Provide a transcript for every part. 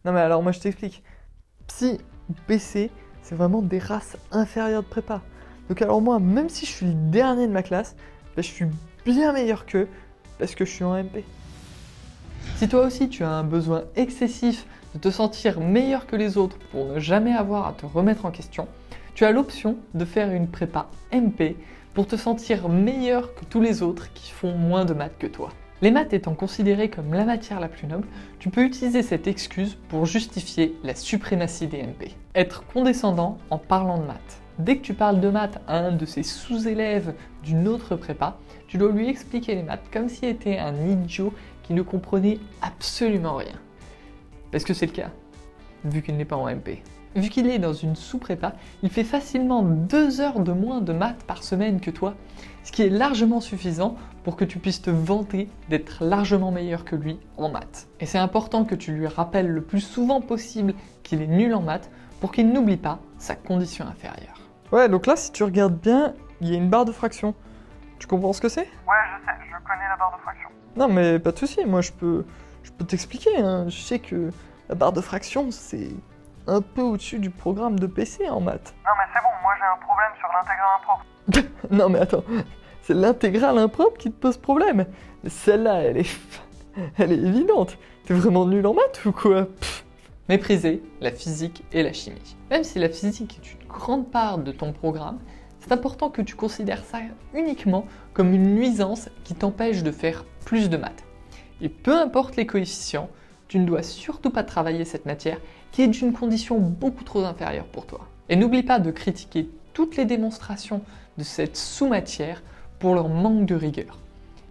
Non mais alors moi je t'explique. Psy ou PC, c'est vraiment des races inférieures de prépa. Donc alors moi, même si je suis le dernier de ma classe, je suis bien meilleur qu'eux parce que je suis en MP. Si toi aussi tu as un besoin excessif de te sentir meilleur que les autres pour ne jamais avoir à te remettre en question, tu as l'option de faire une prépa MP pour te sentir meilleur que tous les autres qui font moins de maths que toi. Les maths étant considérées comme la matière la plus noble, tu peux utiliser cette excuse pour justifier la suprématie des MP. Être condescendant en parlant de maths. Dès que tu parles de maths à un de ses sous-élèves d'une autre prépa, tu dois lui expliquer les maths comme s'il était un idiot qui ne comprenait absolument rien. Parce que c'est le cas, vu qu'il n'est pas en MP. Vu qu'il est dans une sous-prépa, il fait facilement 2 heures de moins de maths par semaine que toi, ce qui est largement suffisant pour que tu puisses te vanter d'être largement meilleur que lui en maths. Et c'est important que tu lui rappelles le plus souvent possible qu'il est nul en maths pour qu'il n'oublie pas sa condition inférieure. Ouais, donc là, si tu regardes bien, il y a une barre de fraction. Tu comprends ce que c'est? Ouais, je sais, je connais la barre de fraction. Non, mais pas de souci, moi je peux t'expliquer, hein. Je sais que la barre de fraction, c'est un peu au-dessus du programme de PC en maths. Non mais c'est bon, moi j'ai un problème sur l'intégrale impropre. Non mais attends, c'est l'intégrale impropre qui te pose problème. Celle-là, elle est évidente. T'es vraiment nul en maths ou quoi? Mépriser la physique et la chimie. Même si la physique est une grande part de ton programme, c'est important que tu considères ça uniquement comme une nuisance qui t'empêche de faire plus de maths. Et peu importe les coefficients, tu ne dois surtout pas travailler cette matière qui est d'une condition beaucoup trop inférieure pour toi. Et n'oublie pas de critiquer toutes les démonstrations de cette sous-matière pour leur manque de rigueur.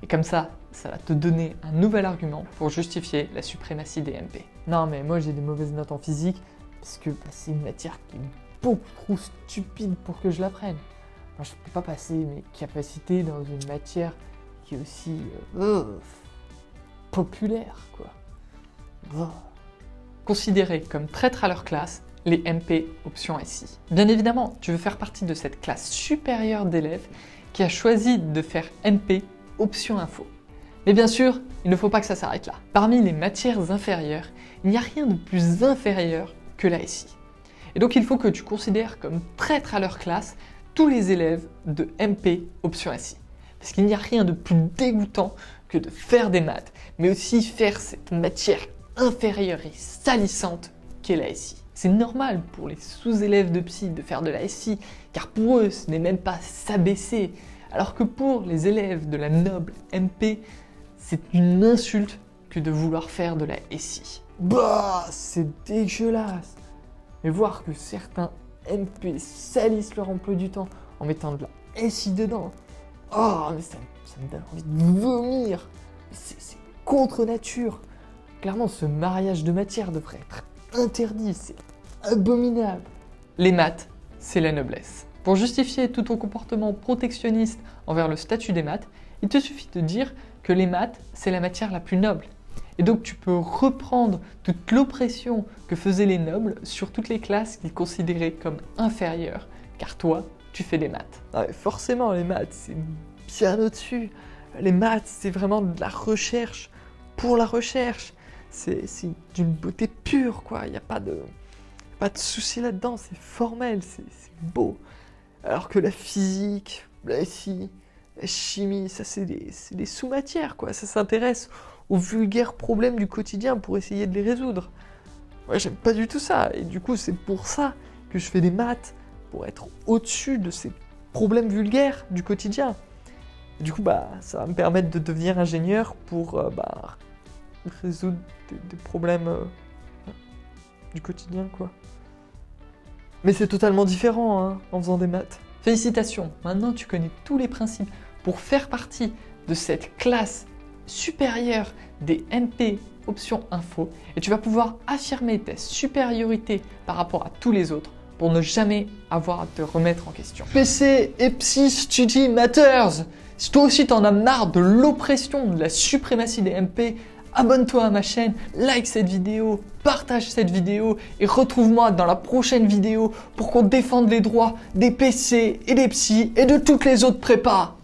Et comme ça va te donner un nouvel argument pour justifier la suprématie des MP. Non mais moi j'ai des mauvaises notes en physique parce que c'est une matière qui est beaucoup trop stupide pour que je l'apprenne. Moi je peux pas passer mes capacités dans une matière qui est aussi populaire quoi. Considérés comme traîtres à leur classe, les MP option SI. Bien évidemment, tu veux faire partie de cette classe supérieure d'élèves qui a choisi de faire MP option info. Mais bien sûr, il ne faut pas que ça s'arrête là. Parmi les matières inférieures, il n'y a rien de plus inférieur que la SI. Et donc il faut que tu considères comme traîtres à leur classe tous les élèves de MP option SI. Parce qu'il n'y a rien de plus dégoûtant que de faire des maths, mais aussi faire cette matière inférieure et salissante qu'est la SI. C'est normal pour les sous-élèves de psy de faire de la SI, car pour eux, ce n'est même pas s'abaisser, alors que pour les élèves de la noble MP, c'est une insulte que de vouloir faire de la SI. Bah, c'est dégueulasse. Mais voir que certains MP salissent leur emploi du temps en mettant de la SI dedans, oh, mais ça me donne envie de vomir. C'est contre nature. Clairement, ce mariage de matière devrait être interdit, c'est abominable. Les maths, c'est la noblesse. Pour justifier tout ton comportement protectionniste envers le statut des maths, il te suffit de dire que les maths, c'est la matière la plus noble. Et donc tu peux reprendre toute l'oppression que faisaient les nobles sur toutes les classes qu'ils considéraient comme inférieures, car toi, tu fais des maths. Ah, forcément, les maths, c'est bien au-dessus. Les maths, c'est vraiment de la recherche pour la recherche. C'est d'une beauté pure, quoi. Il n'y a pas de souci là-dedans, c'est formel, c'est beau. Alors que la physique, la chimie, ça c'est des sous-matières, quoi. Ça s'intéresse aux vulgaires problèmes du quotidien pour essayer de les résoudre. Moi, j'aime pas du tout ça. Et du coup, c'est pour ça que je fais des maths, pour être au-dessus de ces problèmes vulgaires du quotidien. Et du coup, ça va me permettre de devenir ingénieur pour résoudre des problèmes du quotidien, quoi. Mais c'est totalement différent, hein, en faisant des maths. Félicitations, maintenant tu connais tous les principes pour faire partie de cette classe supérieure des MP option info et tu vas pouvoir affirmer ta supériorité par rapport à tous les autres pour ne jamais avoir à te remettre en question. PC et Psy Study Matters. Si toi aussi t'en as marre de l'oppression, de la suprématie des MP, abonne-toi à ma chaîne, like cette vidéo, partage cette vidéo et retrouve-moi dans la prochaine vidéo pour qu'on défende les droits des PC et des psys et de toutes les autres prépas.